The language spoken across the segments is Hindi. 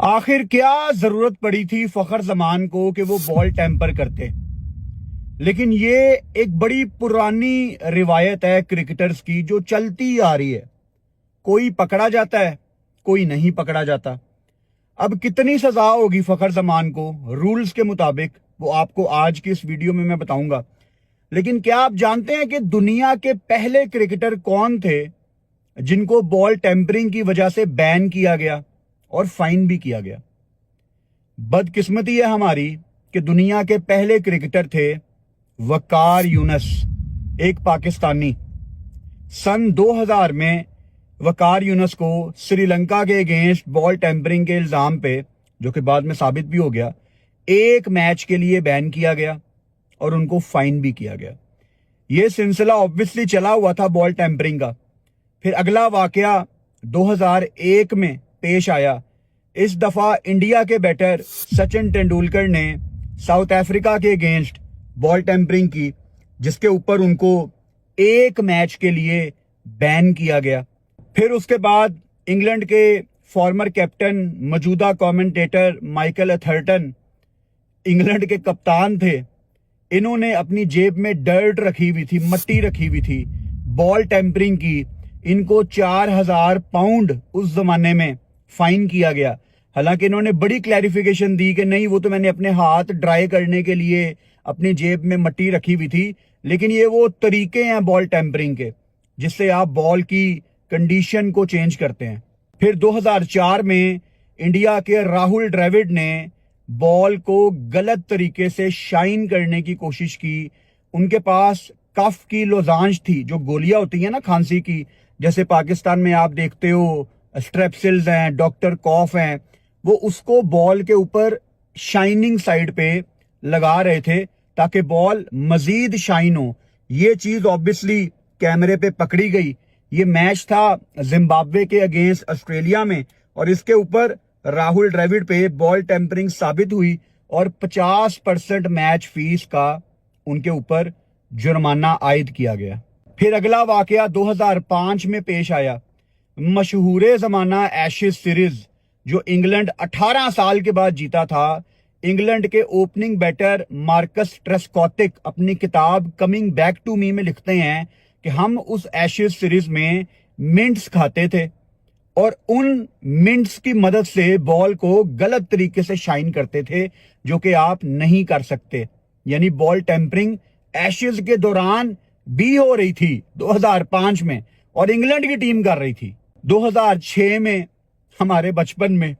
आखिर क्या जरूरत पड़ी थी फखर जमान को कि वो बॉल टेम्पर करते। लेकिन ये एक बड़ी पुरानी रिवायत है क्रिकेटर्स की जो चलती आ रही है। कोई पकड़ा जाता है, कोई नहीं पकड़ा जाता। अब कितनी सजा होगी फखर जमान को रूल्स के मुताबिक, वो आपको आज की इस वीडियो में मैं बताऊंगा। लेकिन क्या आप जानते हैं कि दुनिया के पहले क्रिकेटर कौन थे जिनको बॉल टेम्परिंग की वजह से बैन किया गया और फाइन भी किया गया? बदकिस्मती है हमारी कि दुनिया के पहले क्रिकेटर थे वकार यूनुस, एक पाकिस्तानी। सन 2000 में वकार यूनुस को श्रीलंका के अगेंस्ट बॉल टेम्परिंग के इल्जाम पे, जो कि बाद में साबित भी हो गया, एक मैच के लिए बैन किया गया और उनको फाइन भी किया गया। यह सिलसिला ऑब्वियसली चला हुआ था बॉल टेम्परिंग का। फिर अगला वाकया 2001 में पेश आया। इस दफा इंडिया के बैटर सचिन तेंदुलकर ने साउथ अफ्रीका के अगेंस्ट बॉल टेम्परिंग की, जिसके ऊपर उनको एक मैच के लिए बैन किया गया। फिर उसके बाद इंग्लैंड के फॉर्मर कैप्टन, मौजूदा कमेंटेटर माइकल एथर्टन, इंग्लैंड के कप्तान थे। इन्होंने अपनी जेब में डर्ट रखी हुई थी, मट्टी रखी हुई थी बॉल टेम्परिंग की। इनको 4000 पाउंड उस जमाने में फाइन किया गया। हालांकि इन्होंने बड़ी क्लैरिफिकेशन दी कि नहीं, वो तो मैंने अपने हाथ ड्राई करने के लिए अपनी जेब में मट्टी रखी हुई थी। लेकिन ये वो तरीके हैं बॉल टेम्परिंग के जिससे आप बॉल की कंडीशन को चेंज करते हैं। फिर 2004 में इंडिया के राहुल द्रविड़ ने बॉल को गलत तरीके से शाइन करने की कोशिश की। उनके पास कफ की लोजांश थी, जो गोलियां होती हैं ना खांसी की, जैसे पाकिस्तान में आप देखते हो स्ट्रेप्सिल्स हैं, डॉक्टर कॉफ हैं, वो उसको बॉल के ऊपर शाइनिंग साइड पे लगा रहे थे ताकि बॉल मजीद शाइन हो। ये चीज ऑब्वियसली कैमरे पे पकड़ी गई। ये मैच था जिम्बाब्वे के अगेंस्ट ऑस्ट्रेलिया में और इसके ऊपर राहुल द्रविड़ पे बॉल टेम्परिंग साबित हुई और 50% मैच फीस का उनके ऊपर जुर्माना आयद किया गया। फिर अगला वाकया 2005 में पेश आया। मशहूर जमाना एशेज सीरीज जो इंग्लैंड 18 साल के बाद जीता था। इंग्लैंड के ओपनिंग बैटर मार्कस ट्रेस्कॉथिक अपनी किताब कमिंग बैक टू मी में लिखते हैं कि हम उस एशेज सीरीज में मिंट्स खाते थे और उन मिंट्स की मदद से बॉल को गलत तरीके से शाइन करते थे, जो कि आप नहीं कर सकते। यानी बॉल टेम्परिंग एशेज के दौरान भी हो रही थी 2005 में और इंग्लैंड की टीम कर रही थी। 2006 में हमारे बचपन में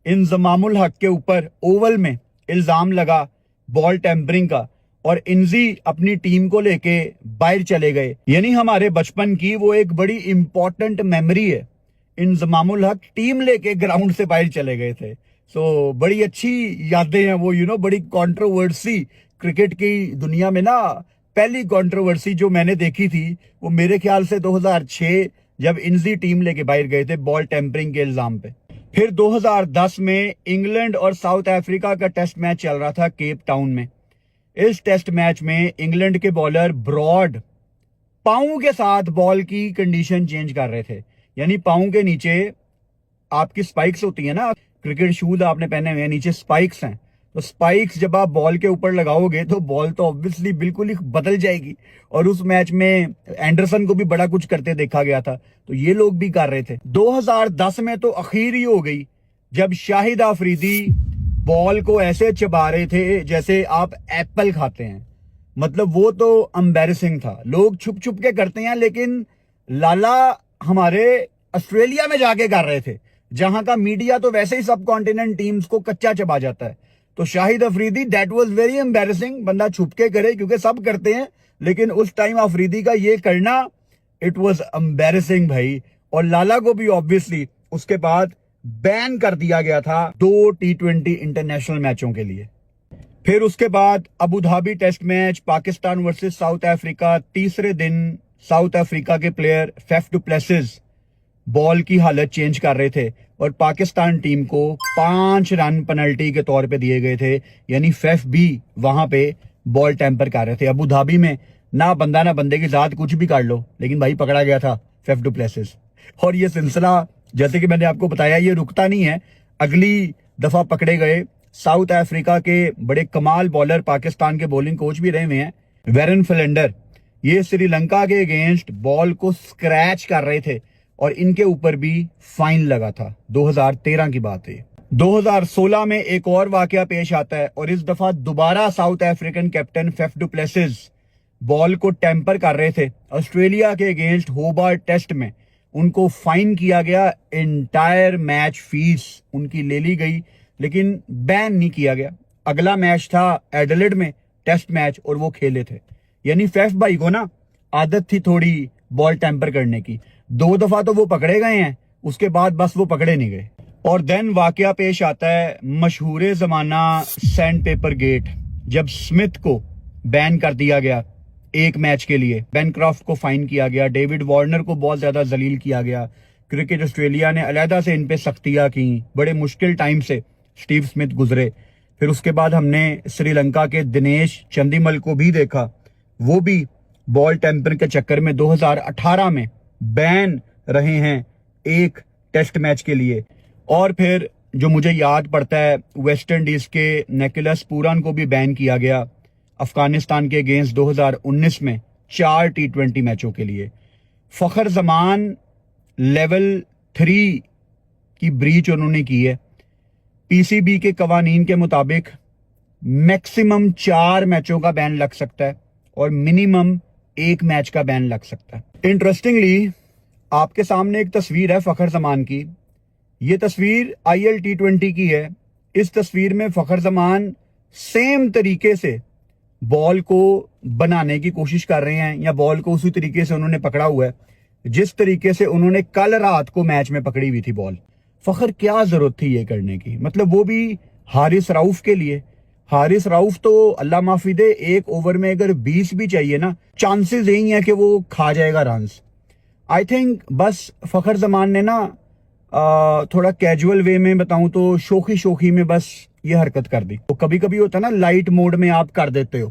इंजमामुल हक के ऊपर ओवल में इल्जाम लगा बॉल टेम्परिंग का और इंजी अपनी टीम को लेके बाहर चले गए। यानी हमारे बचपन की वो एक बड़ी इंपॉर्टेंट मेमोरी है। इंजमामुल हक टीम लेके ग्राउंड से बाहर चले गए थे। सो बड़ी अच्छी यादें हैं वो। बड़ी कंट्रोवर्सी क्रिकेट की दुनिया में ना, पहली कंट्रोवर्सी जो मैंने देखी थी वो मेरे ख्याल से 2006 जब इंजी टीम लेके बाहर गए थे बॉल टेम्परिंग के इल्जाम पे। फिर 2010 में इंग्लैंड और साउथ अफ्रीका का टेस्ट मैच चल रहा था केप टाउन में। इस टेस्ट मैच में इंग्लैंड के बॉलर ब्रॉड पांव के साथ बॉल की कंडीशन चेंज कर रहे थे। यानी पांव के नीचे आपकी स्पाइक्स होती है ना, क्रिकेट शूज आपने पहने हुए हैं, नीचे स्पाइक्स हैं। तो स्पाइक्स जब आप बॉल के ऊपर लगाओगे तो बॉल तो ऑब्वियसली बिल्कुल ही बदल जाएगी। और उस मैच में एंडरसन को भी बड़ा कुछ करते देखा गया था, तो ये लोग भी कर रहे थे। 2010 में तो आखिर ही हो गई जब शाहिद अफरीदी बॉल को ऐसे चबा रहे थे जैसे आप एप्पल खाते हैं। मतलब वो तो एम्बैरेसिंग था। लोग छुप छुप के करते हैं, लेकिन लाला हमारे ऑस्ट्रेलिया में जाके कर रहे थे, जहां का मीडिया तो वैसे ही सब कॉन्टिनेंट टीम्स को कच्चा चबा जाता है। तो Shahid Afridi, that was very embarrassing. बंदा छुप के करे क्योंकि सब करते हैं, लेकिन उस टाइम अफरीदी का ये करना, इट वाज एम्बैरेसिंग भाई। और लाला को भी ऑब्वियसली उसके बाद बैन कर दिया गया था 2 T20 इंटरनेशनल मैचों के लिए। फिर उसके बाद Abu Dhabi test match Pakistan versus South Africa. तीसरे दिन साउथ अफ्रीका के player Faf du Plessis ball की हालत चेंज कर रहे थे और पाकिस्तान टीम को 5 रन पेनल्टी के तौर पे दिए गए थे। यानी फैफ भी वहां पे बॉल टेम्पर कर रहे थे। अबू धाबी में ना बंदा ना बंदे की जात, कुछ भी कर लो, लेकिन भाई पकड़ा गया था फैफ डू प्लेसिस। और ये सिलसिला, जैसे कि मैंने आपको बताया, ये रुकता नहीं है। अगली दफा पकड़े गए साउथ अफ्रीका के बड़े कमाल बॉलर, पाकिस्तान के बॉलिंग कोच भी रहे हुए हैं, वेरन फिलेंडर। ये श्रीलंका के अगेंस्ट बॉल को स्क्रैच कर रहे थे और इनके ऊपर भी फाइन लगा था। 2013 की बात है। 2016 में एक और वाकया पेश आता है और इस दफा दोबारा South African captain Faf du Plessis ball को टेम्पर कर रहे थे। ऑस्ट्रेलिया के अगेंस्ट होबार्ट टेस्ट में उनको फाइन किया गया, एंटायर मैच फीस उनकी ले ली गई, लेकिन बैन नहीं किया गया। अगला मैच था एडिलेड में, टेस्ट मैच, और वो खेले थे। यानी फेफ भाई को ना आदत थी थोड़ी बॉल टेम्पर करने की। 2 दफा तो वो पकड़े गए हैं, उसके बाद बस वो पकड़े नहीं गए। और देन वाकया पेश आता है मशहूर जमाना सैंड पेपर गेट, जब स्मिथ को बैन कर दिया गया एक मैच के लिए, बेनक्रॉफ्ट को फाइन किया गया, डेविड वार्नर को बहुत ज्यादा जलील किया गया। क्रिकेट ऑस्ट्रेलिया ने अलहदा से इन पे सख्तियां की, बड़े मुश्किल टाइम से स्टीव स्मिथ गुजरे। फिर उसके बाद हमने श्रीलंका के दिनेश चंदीमल को भी देखा, वो भी बॉल टेम्पर के चक्कर में 2018 में बैन रहे हैं एक टेस्ट मैच के लिए। और फिर जो मुझे याद पड़ता है, वेस्ट इंडीज के निकोलस पूरन को भी बैन किया गया अफगानिस्तान के अगेंस्ट 2019 में 4 T20 मैचों के लिए। फखर जमान लेवल 3 की ब्रीच उन्होंने की है। पीसीबी के कवानीन के मुताबिक मैक्सिमम 4 मैचों का बैन लग सकता है और मिनिमम 1 मैच का बैन लग सकता है। इंटरेस्टिंगली आपके सामने एक तस्वीर है फखर जमान की। ये तस्वीर IL T20 की है। इस तस्वीर में फखर जमान सेम तरीके से बॉल को बनाने की कोशिश कर रहे हैं, या बॉल को उसी तरीके से उन्होंने पकड़ा हुआ है जिस तरीके से उन्होंने कल रात को मैच में पकड़ी हुई थी बॉल। फखर क्या जरूरत थी ये करने की, मतलब वो भी हारिस राउफ के लिए। हारिस राउफ तो अल्लाह माफी दे, एक ओवर में अगर 20 भी चाहिए ना, चांसेस यही है कि वो खा जाएगा रन्स। आई थिंक बस फखर जमान ने ना थोड़ा कैजुअल वे में बताऊं तो शोखी शोखी में बस ये हरकत कर दी। तो कभी कभी होता है ना, लाइट मोड में आप कर देते हो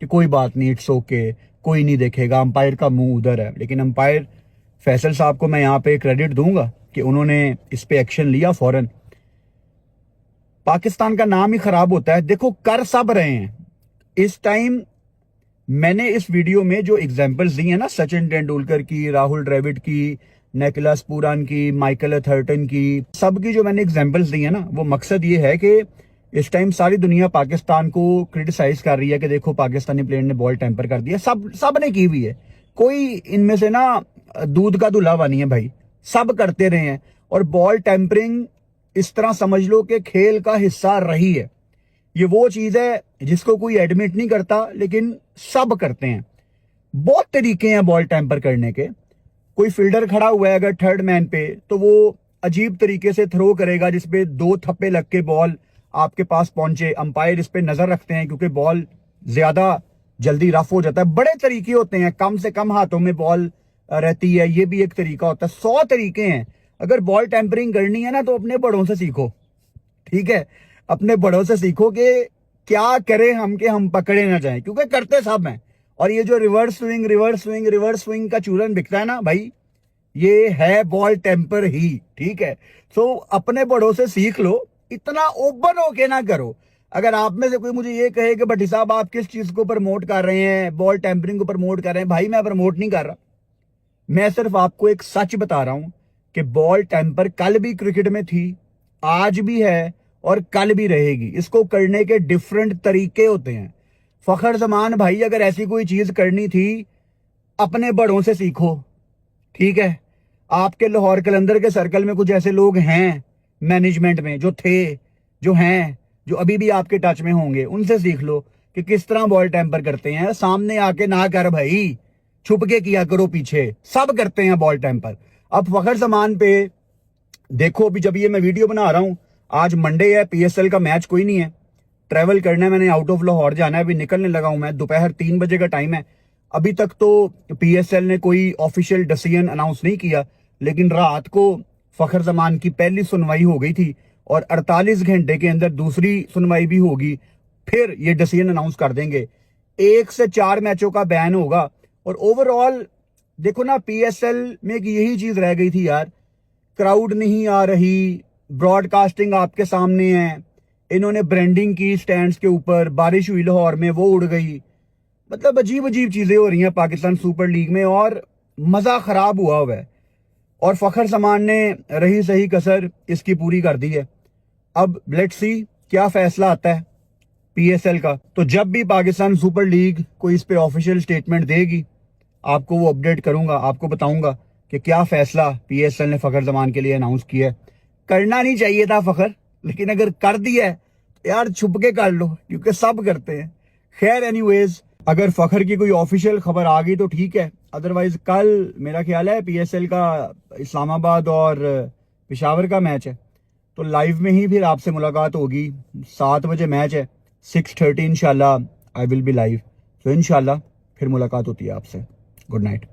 कि कोई बात नहीं, इट्स ओके, कोई नहीं देखेगा, अंपायर का मुंह उधर है। लेकिन अंपायर फैसल साहब को मैं यहाँ पे क्रेडिट दूंगा कि उन्होंने इस पे एक्शन लिया फौरन। पाकिस्तान का नाम ही खराब होता है। देखो कर सब रहे हैं इस टाइम। मैंने इस वीडियो में जो एग्जांपल्स दी है ना, सचिन तेंदुलकर की, राहुल द्रविड़ की, निकोलस पूरन की, माइकल एथर्टन की, सबकी जो मैंने एग्जांपल्स दी है ना, वो मकसद ये है कि इस टाइम सारी दुनिया पाकिस्तान को क्रिटिसाइज कर रही है कि देखो पाकिस्तानी प्लेयर ने बॉल टेम्पर कर दिया। सब ने की हुई है, कोई इनमें से ना दूध का दुल्हा नहीं है भाई, सब करते रहे हैं। और बॉल टेम्परिंग इस तरह समझ लो कि खेल का हिस्सा रही है। ये वो चीज है जिसको कोई एडमिट नहीं करता, लेकिन सब करते हैं। बहुत तरीके हैं बॉल टेम्पर करने के। कोई फील्डर खड़ा हुआ है अगर थर्ड मैन पे, तो वो अजीब तरीके से थ्रो करेगा जिसपे 2 थप्पे लग के बॉल आपके पास पहुंचे। अंपायर इस पे नजर रखते हैं क्योंकि बॉल ज्यादा जल्दी रफ हो जाता है। बड़े तरीके होते हैं, कम से कम हाथों में बॉल रहती है, ये भी एक तरीका होता है। 100 तरीके हैं। अगर बॉल टेम्परिंग करनी है ना, तो अपने बड़ों से सीखो, ठीक है, अपने बड़ों से सीखो कि क्या करें हम कि हम पकड़े ना जाएं, क्योंकि करते सब हैं। और ये जो रिवर्स स्विंग का चूरन बिकता है ना भाई, ये है बॉल टेम्पर ही, ठीक है। सो अपने बड़ों से सीख लो, इतना ओपन होके ना करो। अगर आप में से कोई मुझे ये कहे कि भट्टी साहब आप किस चीज को प्रमोट कर रहे हैं, बॉल टेम्परिंग को प्रमोट कर रहे हैं, भाई मैं प्रमोट नहीं कर रहा। मैं सिर्फ आपको एक सच बता रहा हूं कि बॉल टेम्पर कल भी क्रिकेट में थी, आज भी है और कल भी रहेगी। इसको करने के डिफरेंट तरीके होते हैं। फखर जमान भाई, अगर ऐसी कोई चीज करनी थी, अपने बड़ों से सीखो, ठीक है। आपके लाहौर कलंदर के सर्कल में कुछ ऐसे लोग हैं मैनेजमेंट में, जो थे, जो हैं, जो अभी भी आपके टच में होंगे, उनसे सीख लो कि किस तरह बॉल टेम्पर करते हैं। सामने आके ना कर भाई, छुप के किया करो पीछे, सब करते हैं बॉल टेम्पर। अब फखर जमान पे देखो, अभी जब ये मैं वीडियो बना रहा हूं, आज मंडे है, PSL का मैच कोई नहीं है, ट्रेवल करना है, मैंने आउट ऑफ लाहौर जाना है, अभी निकलने लगा हूं मैं। दोपहर 3 बजे का टाइम है। अभी तक तो PSL ने कोई ऑफिशियल डिसीजन अनाउंस नहीं किया, लेकिन रात को फखर जमान की पहली सुनवाई हो गई थी और 48 घंटे के अंदर दूसरी सुनवाई भी होगी, फिर ये डिसीजन अनाउंस कर देंगे। 1 से 4 मैचों का बैन होगा। और ओवरऑल देखो ना, PSL में यही चीज रह गई थी यार, क्राउड नहीं आ रही, ब्रॉडकास्टिंग आपके सामने है, इन्होंने ब्रांडिंग की स्टैंड्स के ऊपर, बारिश हुई लाहौर में वो उड़ गई। मतलब अजीब अजीब चीजें हो रही हैं पाकिस्तान सुपर लीग में और मजा खराब हुआ है। और फखर जमान ने रही सही कसर इसकी पूरी कर दी है। अब लेट्स सी क्या फैसला आता है पीएसएल का। तो जब भी पाकिस्तान सुपर लीग कोई इस पे ऑफिशियल स्टेटमेंट देगी आपको वो अपडेट करूंगा, आपको बताऊंगा कि क्या फैसला पीएसएल ने फखर जमान के लिए अनाउंस किया है। करना नहीं चाहिए था फखर, लेकिन अगर कर दिया है तो यार छुप के कर लो, क्योंकि सब करते हैं। खैर एनीवेज, अगर फखर की कोई ऑफिशियल खबर आ गई तो ठीक है, अदरवाइज कल मेरा ख्याल है पीएसएल का इस्लामाबाद और पेशावर का मैच है, तो लाइव में ही फिर आपसे मुलाकात होगी। 7 बजे मैच है, 6:30 इंशाल्लाह आई विल बी लाइव। तो इंशाल्लाह फिर मुलाकात होती है आपसे। Good night.